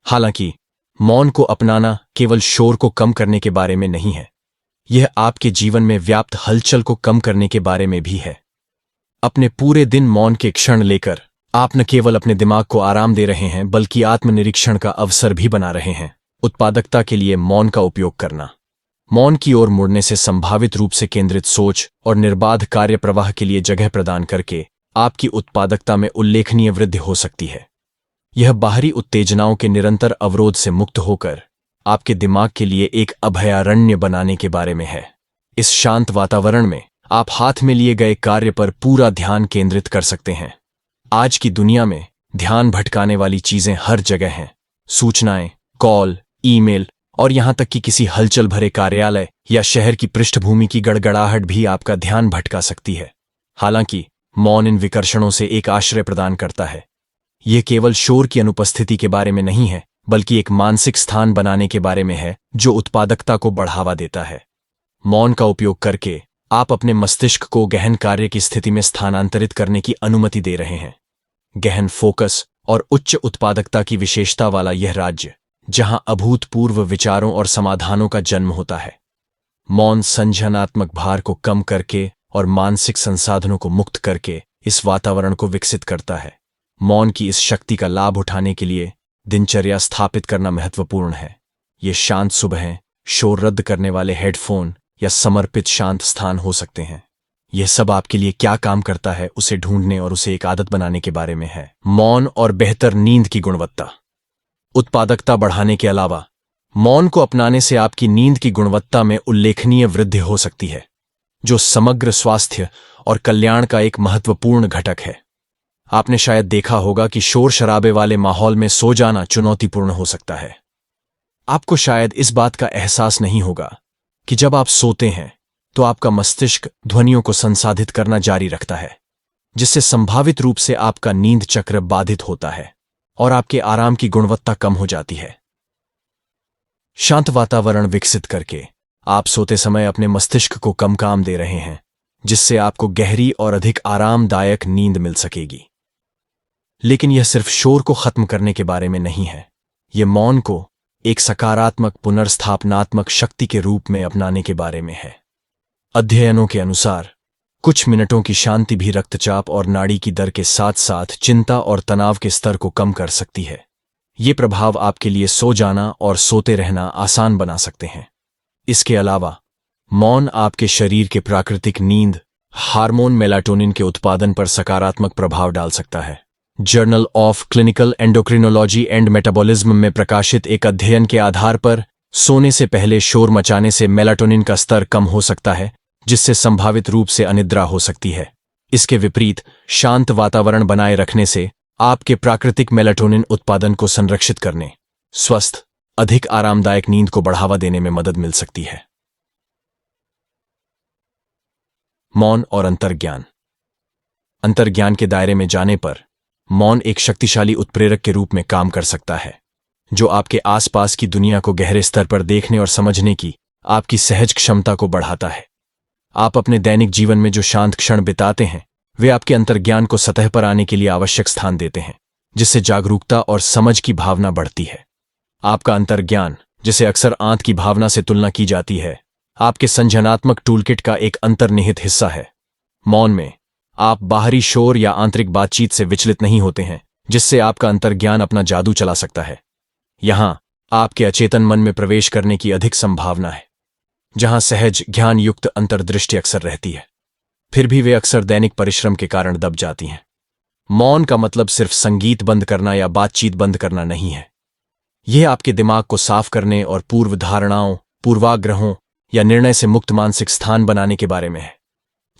Speaker 1: हालांकि मौन को अपनाना केवल शोर को कम करने के बारे में नहीं है, यह आपके जीवन में व्याप्त हलचल को कम करने के बारे में भी है। अपने पूरे दिन मौन के क्षण लेकर आप न केवल अपने दिमाग को आराम दे रहे हैं, बल्कि आत्मनिरीक्षण का अवसर भी बना रहे हैं। उत्पादकता के लिए मौन का उपयोग करना। मौन की ओर मुड़ने से संभावित रूप से केंद्रित सोच और निर्बाध कार्य प्रवाह के लिए जगह प्रदान करके आपकी उत्पादकता में उल्लेखनीय वृद्धि हो सकती है। यह बाहरी उत्तेजनाओं के निरंतर अवरोध से मुक्त होकर आपके दिमाग के लिए एक अभयारण्य बनाने के बारे में है। इस शांत वातावरण में आप हाथ में लिए गए कार्य पर पूरा ध्यान केंद्रित कर सकते हैं। आज की दुनिया में ध्यान भटकाने वाली चीजें हर जगह हैं। सूचनाएं, कॉल, ईमेल और यहां तक कि किसी हलचल भरे कार्यालय या शहर की पृष्ठभूमि की गड़गड़ाहट भी आपका ध्यान भटका सकती है। हालांकि मौन इन विकर्षणों से एक आश्रय प्रदान करता है। यह केवल शोर की अनुपस्थिति के बारे में नहीं है, बल्कि एक मानसिक स्थान बनाने के बारे में है जो उत्पादकता को बढ़ावा देता है। मौन का उपयोग करके आप अपने मस्तिष्क को गहन कार्य की स्थिति में स्थानांतरित करने की अनुमति दे रहे हैं। गहन फोकस और उच्च उत्पादकता की विशेषता वाला यह राज्य, जहां अभूतपूर्व विचारों और समाधानों का जन्म होता है। मौन संज्ञानात्मक भार को कम करके और मानसिक संसाधनों को मुक्त करके इस वातावरण को विकसित करता है। मौन की इस शक्ति का लाभ उठाने के लिए दिनचर्या स्थापित करना महत्वपूर्ण है। ये शांत सुबहें, शोर रद्द करने वाले हेडफोन या समर्पित शांत स्थान हो सकते हैं। यह सब आपके लिए क्या काम करता है, उसे ढूंढने और उसे एक आदत बनाने के बारे में है। मौन और बेहतर नींद की गुणवत्ता। उत्पादकता बढ़ाने के अलावा मौन को अपनाने से आपकी नींद की गुणवत्ता में उल्लेखनीय वृद्धि हो सकती है, जो समग्र स्वास्थ्य और कल्याण का एक महत्वपूर्ण घटक है। आपने शायद देखा होगा कि शोर शराबे वाले माहौल में सो जाना चुनौतीपूर्ण हो सकता है। आपको शायद इस बात का एहसास नहीं होगा कि जब आप सोते हैं तो आपका मस्तिष्क ध्वनियों को संसाधित करना जारी रखता है। जिससे संभावित रूप से आपका नींद चक्र बाधित होता है और आपके आराम की गुणवत्ता कम हो जाती है। शांत वातावरण विकसित करके आप सोते समय अपने मस्तिष्क को कम काम दे रहे हैं, जिससे आपको गहरी और अधिक आरामदायक नींद मिल सकेगी। लेकिन यह सिर्फ शोर को खत्म करने के बारे में नहीं है, यह मौन को एक सकारात्मक पुनर्स्थापनात्मक शक्ति के रूप में अपनाने के बारे में है। अध्ययनों के अनुसार कुछ मिनटों की शांति भी रक्तचाप और नाड़ी की दर के साथ साथ चिंता और तनाव के स्तर को कम कर सकती है। ये प्रभाव आपके लिए सो जाना और सोते रहना आसान बना सकते हैं। इसके अलावा मौन आपके शरीर के प्राकृतिक नींद हार्मोन मेलाटोनिन के उत्पादन पर सकारात्मक प्रभाव डाल सकता है। Journal of clinical endocrinology and metabolism में प्रकाशित एक अध्ययन के आधार पर सोने से पहले शोर मचाने से मेलाटोनिन का स्तर कम हो सकता है, जिससे संभावित रूप से अनिद्रा हो सकती है। इसके विपरीत शांत वातावरण बनाए रखने से आपके प्राकृतिक मेलाटोनिन उत्पादन को संरक्षित करने, स्वस्थ, अधिक आरामदायक नींद को बढ़ावा देने में मदद मिल सकती है। मौन और अंतर्ज्ञान। अंतर्ज्ञान के दायरे में जाने पर मौन एक शक्तिशाली उत्प्रेरक के रूप में काम कर सकता है, जो आपके आसपास की दुनिया को गहरे स्तर पर देखने और समझने की आपकी सहज क्षमता को बढ़ाता है। आप अपने दैनिक जीवन में जो शांत क्षण बिताते हैं, वे आपके अंतर्ज्ञान को सतह पर आने के लिए आवश्यक स्थान देते हैं, जिससे जागरूकता और समझ की भावना बढ़ती है। आपका अंतर्ज्ञान, जिसे अक्सर आंत की भावना से तुलना की जाती है, आपके संज्ञानात्मक टूलकिट का एक अंतर्निहित हिस्सा है। मौन में आप बाहरी शोर या आंतरिक बातचीत से विचलित नहीं होते हैं, जिससे आपका अंतर्ज्ञान अपना जादू चला सकता है। यहां आपके अचेतन मन में प्रवेश करने की अधिक संभावना है, जहां सहज ज्ञान युक्त अंतर्दृष्टि अक्सर रहती है। फिर भी वे अक्सर दैनिक परिश्रम के कारण दब जाती हैं। मौन का मतलब सिर्फ संगीत बंद करना या बातचीत बंद करना नहीं है। यह आपके दिमाग को साफ करने और पूर्व धारणाओं, पूर्वाग्रहों या निर्णय से मुक्त मानसिक स्थान बनाने के बारे में है।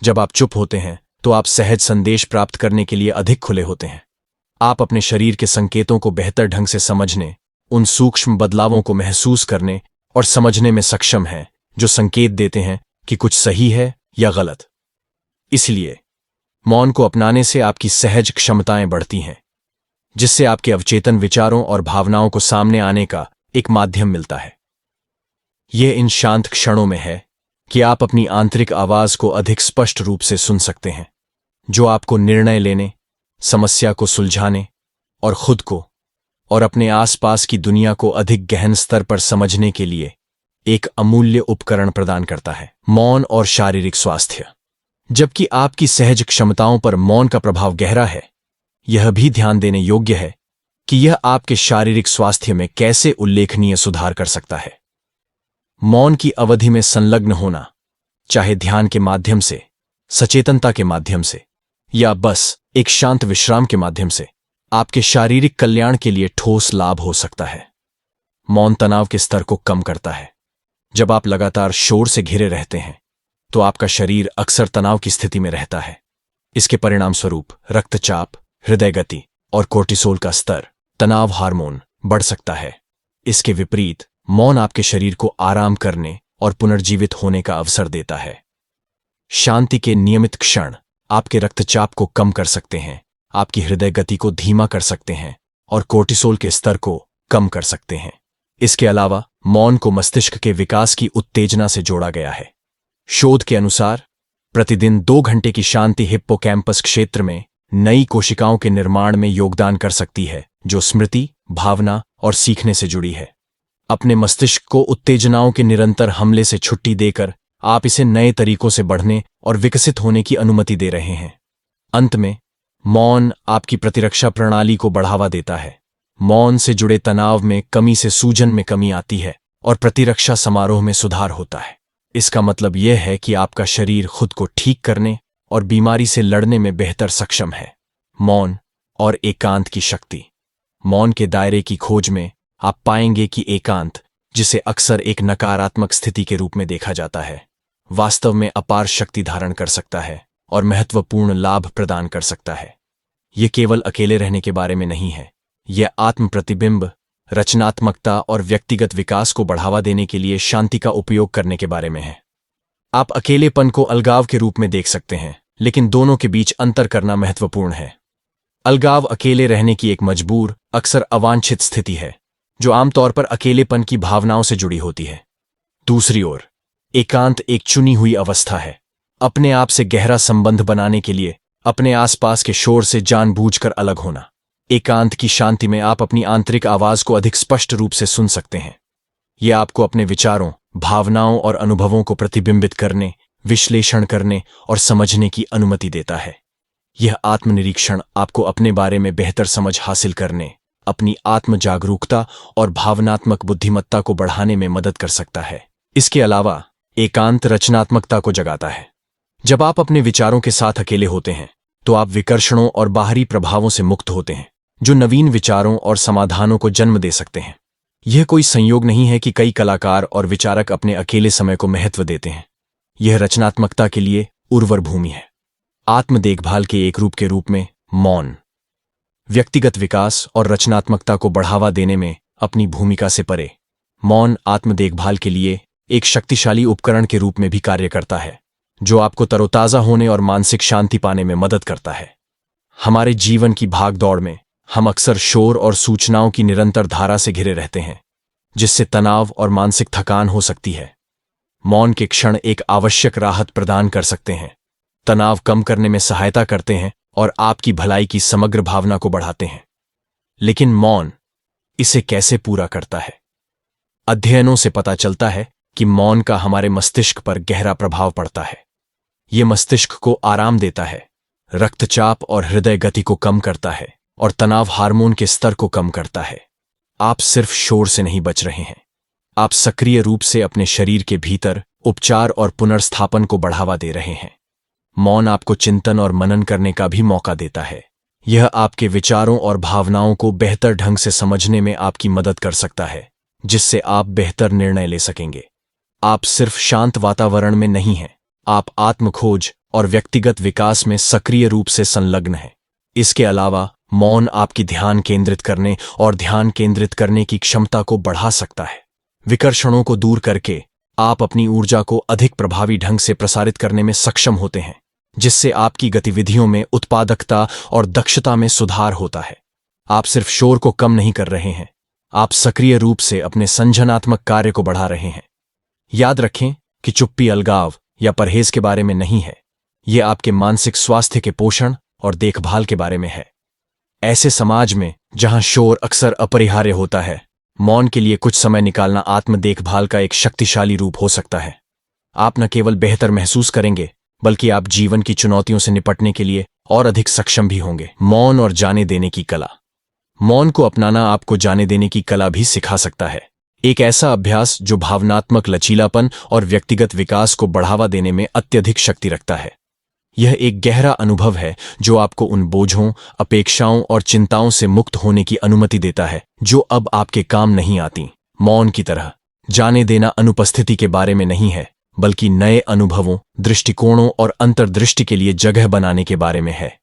Speaker 1: जब आप चुप होते हैं तो आप सहज संदेश प्राप्त करने के लिए अधिक खुले होते हैं। आप अपने शरीर के संकेतों को बेहतर ढंग से समझने, उन सूक्ष्म बदलावों को महसूस करने और समझने में सक्षम हैं जो संकेत देते हैं कि कुछ सही है या गलत। इसलिए मौन को अपनाने से आपकी सहज क्षमताएं बढ़ती हैं, जिससे आपके अवचेतन विचारों और भावनाओं को सामने आने का एक माध्यम मिलता है। यह इन शांत क्षणों में है कि आप अपनी आंतरिक आवाज को अधिक स्पष्ट रूप से सुन सकते हैं, जो आपको निर्णय लेने, समस्या को सुलझाने और खुद को और अपने आसपास की दुनिया को अधिक गहन स्तर पर समझने के लिए एक अमूल्य उपकरण प्रदान करता है। मौन और शारीरिक स्वास्थ्य। जबकि आपकी सहज क्षमताओं पर मौन का प्रभाव गहरा है, यह भी ध्यान देने योग्य है कि यह आपके शारीरिक स्वास्थ्य में कैसे उल्लेखनीय सुधार कर सकता है। मौन की अवधि में संलग्न होना, चाहे ध्यान के माध्यम से, सचेतनता के माध्यम से या बस एक शांत विश्राम के माध्यम से, आपके शारीरिक कल्याण के लिए ठोस लाभ हो सकता है। मौन तनाव के स्तर को कम करता है। जब आप लगातार शोर से घिरे रहते हैं तो आपका शरीर अक्सर तनाव की स्थिति में रहता है। इसके परिणामस्वरूप रक्तचाप, हृदय गति और कोर्टिसोल का स्तर, तनाव हार्मोन, बढ़ सकता है। इसके विपरीत मौन आपके शरीर को आराम करने और पुनर्जीवित होने का अवसर देता है। शांति के नियमित क्षण आपके रक्तचाप को कम कर सकते हैं, आपकी हृदय गति को धीमा कर सकते हैं और कोर्टिसोल के स्तर को कम कर सकते हैं। इसके अलावा मौन को मस्तिष्क के विकास की उत्तेजना से जोड़ा गया है। शोध के अनुसार प्रतिदिन 2 घंटे की शांति हिप्पोकैम्पस क्षेत्र में नई कोशिकाओं के निर्माण में योगदान कर सकती है, जो स्मृति, भावना और सीखने से जुड़ी है। अपने मस्तिष्क को उत्तेजनाओं के निरंतर हमले से छुट्टी देकर आप इसे नए तरीकों से बढ़ने और विकसित होने की अनुमति दे रहे हैं। अंत में मौन आपकी प्रतिरक्षा प्रणाली को बढ़ावा देता है। मौन से जुड़े तनाव में कमी से सूजन में कमी आती है और प्रतिरक्षा समारोह में सुधार होता है। इसका मतलब यह है कि आपका शरीर खुद को ठीक करने और बीमारी से लड़ने में बेहतर सक्षम है। मौन और एकांत की शक्ति। मौन के दायरे की खोज में आप पाएंगे कि एकांत, जिसे अक्सर एक नकारात्मक स्थिति के रूप में देखा जाता है, वास्तव में अपार शक्ति धारण कर सकता है और महत्वपूर्ण लाभ प्रदान कर सकता है। यह केवल अकेले रहने के बारे में नहीं है, यह आत्म प्रतिबिंब, रचनात्मकता और व्यक्तिगत विकास को बढ़ावा देने के लिए शांति का उपयोग करने के बारे में है। आप अकेलेपन को अलगाव के रूप में देख सकते हैं, लेकिन दोनों के बीच अंतर करना महत्वपूर्ण है। अलगाव अकेले रहने की एक मजबूर, अक्सर अवांछित स्थिति है, जो आमतौर पर अकेलेपन की भावनाओं से जुड़ी होती है। दूसरी ओर, एकांत एक चुनी हुई अवस्था है, अपने आप से गहरा संबंध बनाने के लिए अपने आसपास के शोर से जानबूझकर अलग होना। एकांत की शांति में आप अपनी आंतरिक आवाज को अधिक स्पष्ट रूप से सुन सकते हैं। यह आपको अपने विचारों, भावनाओं और अनुभवों को प्रतिबिंबित करने, विश्लेषण करने और समझने की अनुमति देता है। यह आत्मनिरीक्षण आपको अपने बारे में बेहतर समझ हासिल करने, अपनी आत्म जागरूकता और भावनात्मक बुद्धिमत्ता को बढ़ाने में मदद कर सकता है। इसके अलावा एकांत रचनात्मकता को जगाता है। जब आप अपने विचारों के साथ अकेले होते हैं तो आप विकर्षणों और बाहरी प्रभावों से मुक्त होते हैं, जो नवीन विचारों और समाधानों को जन्म दे सकते हैं। यह कोई संयोग नहीं है कि कई कलाकार और विचारक अपने अकेले समय को महत्व देते हैं। यह रचनात्मकता के लिए उर्वर भूमि है। आत्म देखभाल के एक रूप के रूप में मौन व्यक्तिगत विकास और रचनात्मकता को बढ़ावा देने में अपनी भूमिका से परे, मौन आत्म देखभाल के लिए एक शक्तिशाली उपकरण के रूप में भी कार्य करता है, जो आपको तरोताजा होने और मानसिक शांति पाने में मदद करता है। हमारे जीवन की भागदौड़ में हम अक्सर शोर और सूचनाओं की निरंतर धारा से घिरे रहते हैं, जिससे तनाव और मानसिक थकान हो सकती है। मौन के क्षण एक आवश्यक राहत प्रदान कर सकते हैं, तनाव कम करने में सहायता करते हैं और आपकी भलाई की समग्र भावना को बढ़ाते हैं। लेकिन मौन इसे कैसे पूरा करता है? अध्ययनों से पता चलता है कि मौन का हमारे मस्तिष्क पर गहरा प्रभाव पड़ता है। यह मस्तिष्क को आराम देता है, रक्तचाप और हृदय गति को कम करता है और तनाव हार्मोन के स्तर को कम करता है। आप सिर्फ शोर से नहीं बच रहे हैं, आप सक्रिय रूप से अपने शरीर के भीतर उपचार और पुनर्स्थापन को बढ़ावा दे रहे हैं। मौन आपको चिंतन और मनन करने का भी मौका देता है। यह आपके विचारों और भावनाओं को बेहतर ढंग से समझने में आपकी मदद कर सकता है, जिससे आप बेहतर निर्णय ले सकेंगे। आप सिर्फ शांत वातावरण में नहीं हैं, आप आत्मखोज और व्यक्तिगत विकास में सक्रिय रूप से संलग्न हैं। इसके अलावा मौन आपकी ध्यान केंद्रित करने और ध्यान केंद्रित करने की क्षमता को बढ़ा सकता है। विकर्षणों को दूर करके आप अपनी ऊर्जा को अधिक प्रभावी ढंग से प्रसारित करने में सक्षम होते हैं, जिससे आपकी गतिविधियों में उत्पादकता और दक्षता में सुधार होता है। आप सिर्फ शोर को कम नहीं कर रहे हैं, आप सक्रिय रूप से अपने संज्ञानात्मक कार्य को बढ़ा रहे हैं। याद रखें कि चुप्पी अलगाव या परहेज के बारे में नहीं है, यह आपके मानसिक स्वास्थ्य के पोषण और देखभाल के बारे में है। ऐसे समाज में जहां शोर अक्सर अपरिहार्य होता है, मौन के लिए कुछ समय निकालना आत्म देखभाल का एक शक्तिशाली रूप हो सकता है। आप न केवल बेहतर महसूस करेंगे, बल्कि आप जीवन की चुनौतियों से निपटने के लिए और अधिक सक्षम भी होंगे। मौन और जाने देने की कला। मौन को अपनाना आपको जाने देने की कला भी सिखा सकता है। एक ऐसा अभ्यास जो भावनात्मक लचीलापन और व्यक्तिगत विकास को बढ़ावा देने में अत्यधिक शक्ति रखता है। यह एक गहरा अनुभव है जो आपको उन बोझों, अपेक्षाओं और चिंताओं से मुक्त होने की अनुमति देता है जो अब आपके काम नहीं आती। मौन की तरह जाने देना अनुपस्थिति के बारे में नहीं है, बल्कि नए अनुभवों, दृष्टिकोणों और अंतर्दृष्टि के लिए जगह बनाने के बारे में है।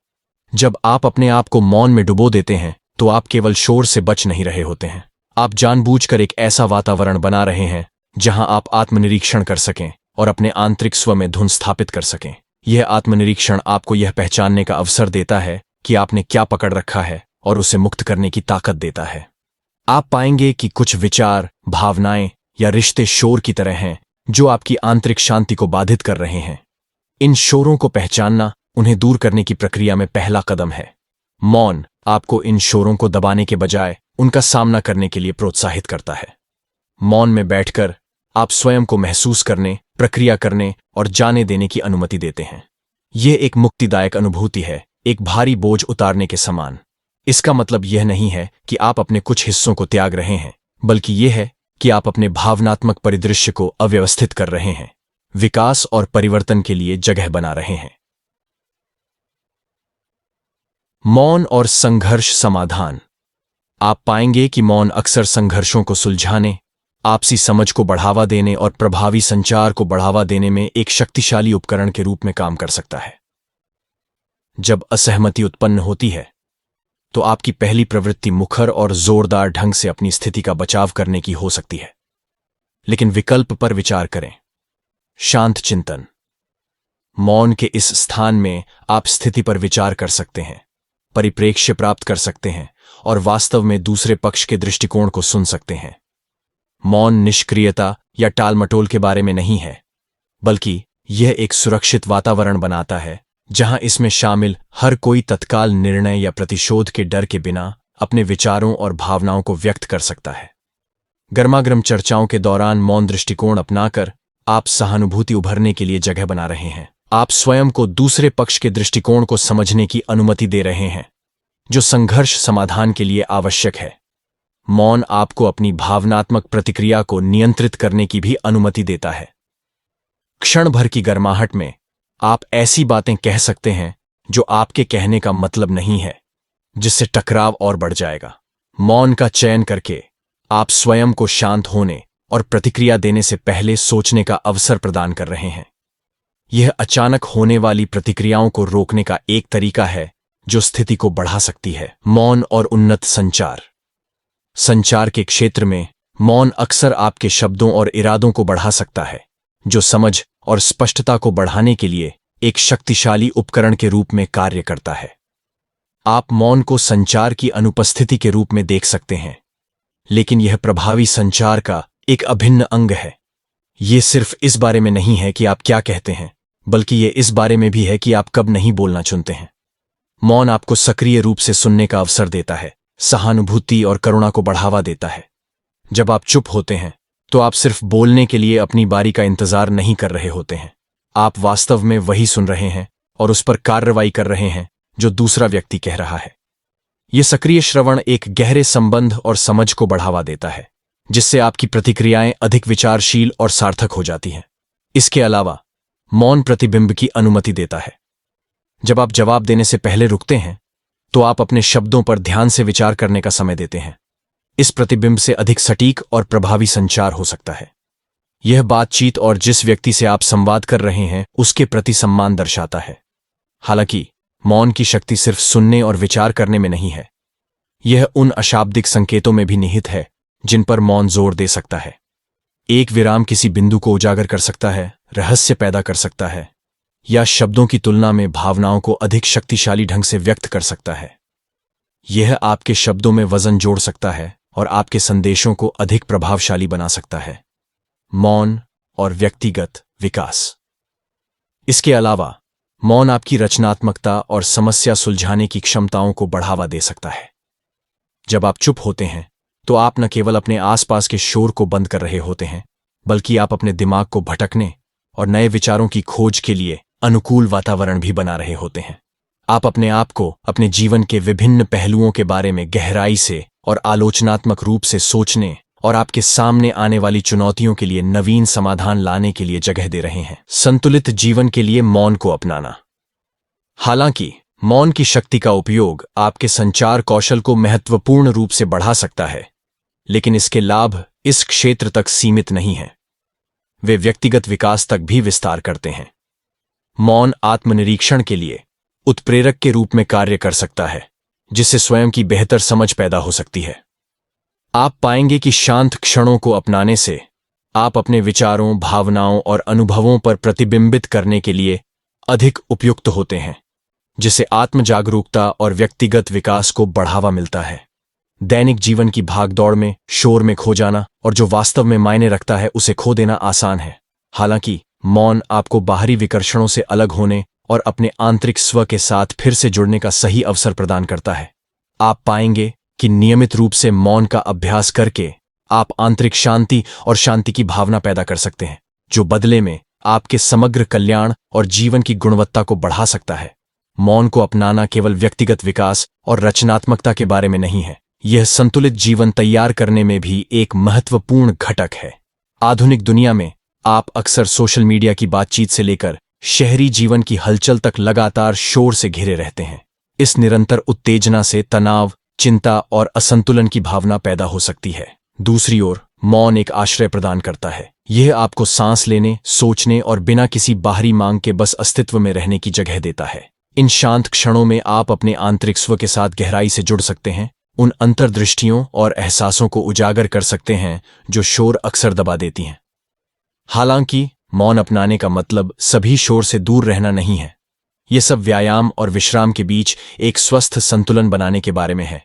Speaker 1: जब आप अपने आप को मौन में डुबो देते हैं तो आप केवल शोर से बच नहीं रहे होते हैं, आप जानबूझकर एक ऐसा वातावरण बना रहे हैं जहां आप आत्मनिरीक्षण कर सकें और अपने आंतरिक स्व में धुन स्थापित कर सकें। यह आत्मनिरीक्षण आपको यह पहचानने का अवसर देता है कि आपने क्या पकड़ रखा है और उसे मुक्त करने की ताकत देता है। आप पाएंगे कि कुछ विचार, भावनाएं या रिश्ते शोर की तरह हैं जो आपकी आंतरिक शांति को बाधित कर रहे हैं। इन शोरों को पहचानना उन्हें दूर करने की प्रक्रिया में पहला कदम है। मौन आपको इन शोरों को दबाने के बजाय उनका सामना करने के लिए प्रोत्साहित करता है। मौन में बैठकर आप स्वयं को महसूस करने, प्रक्रिया करने और जाने देने की अनुमति देते हैं। यह एक मुक्तिदायक अनुभूति है, एक भारी बोझ उतारने के समान। इसका मतलब यह नहीं है कि आप अपने कुछ हिस्सों को त्याग रहे हैं, बल्कि यह है कि आप अपने भावनात्मक परिदृश्य को अव्यवस्थित कर रहे हैं, विकास और परिवर्तन के लिए जगह बना रहे हैं। मौन और संघर्ष समाधान। आप पाएंगे कि मौन अक्सर संघर्षों को सुलझाने, आपसी समझ को बढ़ावा देने और प्रभावी संचार को बढ़ावा देने में एक शक्तिशाली उपकरण के रूप में काम कर सकता है। जब असहमति उत्पन्न होती है तो आपकी पहली प्रवृत्ति मुखर और जोरदार ढंग से अपनी स्थिति का बचाव करने की हो सकती है, लेकिन विकल्प पर विचार करें। शांत चिंतन, मौन के इस स्थान में आप स्थिति पर विचार कर सकते हैं, परिप्रेक्ष्य प्राप्त कर सकते हैं और वास्तव में दूसरे पक्ष के दृष्टिकोण को सुन सकते हैं। मौन निष्क्रियता या टालमटोल के बारे में नहीं है, बल्कि यह एक सुरक्षित वातावरण बनाता है जहां इसमें शामिल हर कोई तत्काल निर्णय या प्रतिशोध के डर के बिना अपने विचारों और भावनाओं को व्यक्त कर सकता है। गर्मागर्म चर्चाओं के दौरान मौन दृष्टिकोण अपनाकर आप सहानुभूति उभरने के लिए जगह बना रहे हैं। आप स्वयं को दूसरे पक्ष के दृष्टिकोण को समझने की अनुमति दे रहे हैं, जो संघर्ष समाधान के लिए आवश्यक है। मौन आपको अपनी भावनात्मक प्रतिक्रिया को नियंत्रित करने की भी अनुमति देता है। क्षण भर की गर्माहट में आप ऐसी बातें कह सकते हैं जो आपके कहने का मतलब नहीं है, जिससे टकराव और बढ़ जाएगा। मौन का चयन करके आप स्वयं को शांत होने और प्रतिक्रिया देने से पहले सोचने का अवसर प्रदान कर रहे हैं। यह अचानक होने वाली प्रतिक्रियाओं को रोकने का एक तरीका है जो स्थिति को बढ़ा सकती है। मौन और उन्नत संचार। संचार के क्षेत्र में मौन अक्सर आपके शब्दों और इरादों को बढ़ा सकता है, जो समझ और स्पष्टता को बढ़ाने के लिए एक शक्तिशाली उपकरण के रूप में कार्य करता है। आप मौन को संचार की अनुपस्थिति के रूप में देख सकते हैं, लेकिन यह प्रभावी संचार का एक अभिन्न अंग है। यह सिर्फ इस बारे में नहीं है कि आप क्या कहते हैं, बल्कि यह इस बारे में भी है कि आप कब नहीं बोलना चुनते हैं। मौन आपको सक्रिय रूप से सुनने का अवसर देता है, सहानुभूति और करुणा को बढ़ावा देता है। जब आप चुप होते हैं तो आप सिर्फ बोलने के लिए अपनी बारी का इंतजार नहीं कर रहे होते हैं। आप वास्तव में वही सुन रहे हैं और उस पर कार्रवाई कर रहे हैं जो दूसरा व्यक्ति कह रहा है। यह सक्रिय श्रवण एक गहरे संबंध और समझ को बढ़ावा देता है, जिससे आपकी प्रतिक्रियाएं अधिक विचारशील और सार्थक हो जाती हैं। इसके अलावा मौन प्रतिबिंब की अनुमति देता है। जब आप जवाब देने से पहले रुकते हैं तो आप अपने शब्दों पर ध्यान से विचार करने का समय देते हैं। इस प्रतिबिंब से अधिक सटीक और प्रभावी संचार हो सकता है। यह बातचीत और जिस व्यक्ति से आप संवाद कर रहे हैं उसके प्रति सम्मान दर्शाता है। हालांकि मौन की शक्ति सिर्फ सुनने और विचार करने में नहीं है, यह उन अशाब्दिक संकेतों में भी निहित है जिन पर मौन जोर दे सकता है। एक विराम किसी बिंदु को उजागर कर सकता है, रहस्य पैदा कर सकता है, या शब्दों की तुलना में भावनाओं को अधिक शक्तिशाली ढंग से व्यक्त कर सकता है। यह आपके शब्दों में वजन जोड़ सकता है और आपके संदेशों को अधिक प्रभावशाली बना सकता है। मौन और व्यक्तिगत विकास। इसके अलावा मौन आपकी रचनात्मकता और समस्या सुलझाने की क्षमताओं को बढ़ावा दे सकता है। जब आप चुप होते हैं तो आप न केवल अपने आसपास के शोर को बंद कर रहे होते हैं, बल्कि आप अपने दिमाग को भटकने और नए विचारों की खोज के लिए अनुकूल वातावरण भी बना रहे होते हैं। आप अपने आप को अपने जीवन के विभिन्न पहलुओं के बारे में गहराई से और आलोचनात्मक रूप से सोचने और आपके सामने आने वाली चुनौतियों के लिए नवीन समाधान लाने के लिए जगह दे रहे हैं। संतुलित जीवन के लिए मौन को अपनाना। हालांकि मौन की शक्ति का उपयोग आपके संचार कौशल को महत्वपूर्ण रूप से बढ़ा सकता है, लेकिन इसके लाभ इस क्षेत्र तक सीमित नहीं हैं। वे व्यक्तिगत विकास तक भी विस्तार करते हैं। मौन आत्मनिरीक्षण के लिए उत्प्रेरक के रूप में कार्य कर सकता है, जिससे स्वयं की बेहतर समझ पैदा हो सकती है। आप पाएंगे कि शांत क्षणों को अपनाने से आप अपने विचारों, भावनाओं और अनुभवों पर प्रतिबिंबित करने के लिए अधिक उपयुक्त होते हैं, जिससे आत्म जागरूकता और व्यक्तिगत विकास को बढ़ावा मिलता है। दैनिक जीवन की भागदौड़ में शोर में खो जाना और जो वास्तव में मायने रखता है उसे खो देना आसान है। हालांकि मौन आपको बाहरी विकर्षणों से अलग होने और अपने आंतरिक स्व के साथ फिर से जुड़ने का सही अवसर प्रदान करता है। आप पाएंगे कि नियमित रूप से मौन का अभ्यास करके आप आंतरिक शांति और शांति की भावना पैदा कर सकते हैं, जो बदले में आपके समग्र कल्याण और जीवन की गुणवत्ता को बढ़ा सकता है। मौन को अपनाना केवल व्यक्तिगत विकास और रचनात्मकता के बारे में नहीं है, यह संतुलित जीवन तैयार करने में भी एक महत्वपूर्ण घटक है। आधुनिक दुनिया में आप अक्सर सोशल मीडिया की बातचीत से लेकर शहरी जीवन की हलचल तक लगातार शोर से घिरे रहते हैं। इस निरंतर उत्तेजना से तनाव, चिंता और असंतुलन की भावना पैदा हो सकती है। दूसरी ओर मौन एक आश्रय प्रदान करता है। यह आपको सांस लेने, सोचने और बिना किसी बाहरी मांग के बस अस्तित्व में रहने की जगह देता है। इन शांत क्षणों में आप अपने आंतरिक स्व के साथ गहराई से जुड़ सकते हैं, उन अंतर्दृष्टियों और एहसासों को उजागर कर सकते हैं जो शोर अक्सर दबा देती हैं। हालांकि मौन अपनाने का मतलब सभी शोर से दूर रहना नहीं है। ये सब व्यायाम और विश्राम के बीच एक स्वस्थ संतुलन बनाने के बारे में है।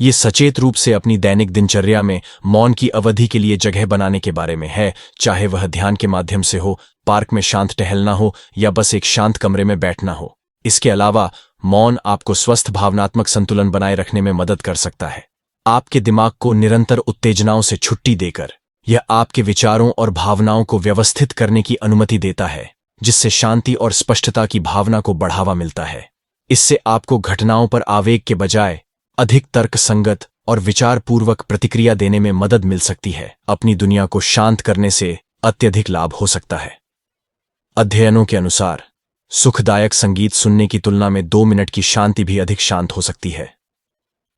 Speaker 1: ये सचेत रूप से अपनी दैनिक दिनचर्या में मौन की अवधि के लिए जगह बनाने के बारे में है, चाहे वह ध्यान के माध्यम से हो, पार्क में शांत टहलना हो या बस एक शांत कमरे में बैठना हो। इसके अलावा मौन आपको स्वस्थ भावनात्मक संतुलन बनाए रखने में मदद कर सकता है। आपके दिमाग को निरंतर उत्तेजनाओं से छुट्टी देकर यह आपके विचारों और भावनाओं को व्यवस्थित करने की अनुमति देता है, जिससे शांति और स्पष्टता की भावना को बढ़ावा मिलता है। इससे आपको घटनाओं पर आवेग के बजाय अधिक तर्कसंगत और विचारपूर्वक प्रतिक्रिया देने में मदद मिल सकती है। अपनी दुनिया को शांत करने से अत्यधिक लाभ हो सकता है। अध्ययनों के अनुसार सुखदायक संगीत सुनने की तुलना में 2 मिनट की शांति भी अधिक शांत हो सकती है।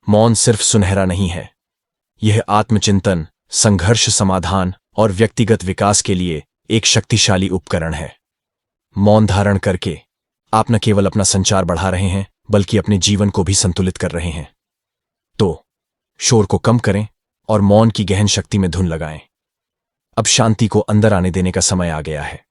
Speaker 1: मौन सिर्फ सुनहरा नहीं है, यह आत्मचिंतन, संघर्ष समाधान और व्यक्तिगत विकास के लिए एक शक्तिशाली उपकरण है। मौन धारण करके आप न केवल अपना संचार बढ़ा रहे हैं, बल्कि अपने जीवन को भी संतुलित कर रहे हैं। तो शोर को कम करें और मौन की गहन शक्ति में धुन लगाएं। अब शांति को अंदर आने देने का समय आ गया है।